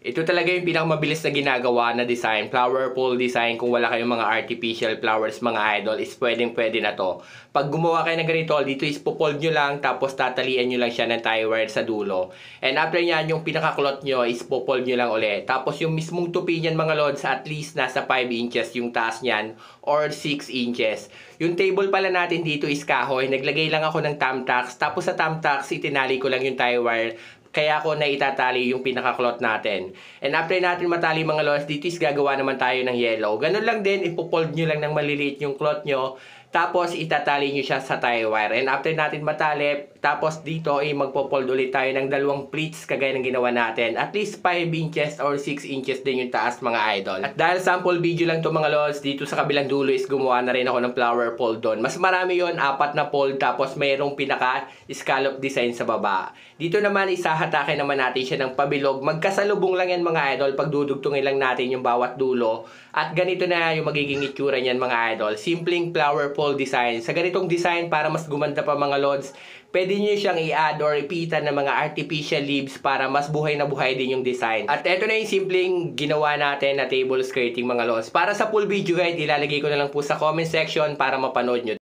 Ito talaga yung pinakamabilis na ginagawa na design, flower pole design. Kung wala kayong mga artificial flowers mga idol, is pwedeng-pwede na to. Pag gumawa kayo ng ganito, dito is pupold nyo lang, tapos tatalian nyo lang siya ng tie wire sa dulo. And after nyan, yung pinaka-cloth nyo is pupold nyo lang ulit. Tapos yung mismong tupi nyan mga lods, at least nasa 5 inches yung taas nyan or 6 inches. Yung table pala natin dito is kahoy. Naglagay lang ako ng thumbtacks. Tapos sa thumbtacks, itinali ko lang yung tie wire. Kaya ako na itatali yung pinaka-cloth natin. And after natin matali mga lods, dito is gagawa naman tayo ng yellow. Ganun lang din, ipopold nyo lang ng maliliit yung cloth nyo. Tapos itatali nyo siya sa tie wire. And after natin matali, tapos dito ay magpopold ulit tayo ng dalawang pleats kagaya ng ginawa natin. At least 5 inches or 6 inches din yung taas mga idol. At dahil sample video lang to mga lods, dito sa kabilang dulo is gumawa na rin ako ng flower pole doon. Mas marami yon, 4 na pole, tapos mayroong pinaka scallop design sa baba. Dito naman isahatake naman natin siya ng pabilog. Magkasalubong lang yan mga idol, pagdudugtungin lang natin yung bawat dulo. At ganito na yung magiging itsura niyan mga idol. Simpleng flower pole design. Sa ganitong design, para mas gumanda pa mga lods, pwede nyo siyang i-add or ipitan ng mga artificial leaves para mas buhay na buhay din yung design. At eto na yung simpleng ginawa natin na table skirting mga lods. Para sa full video guide, ilalagay ko na lang po sa comment section para mapanood nyo.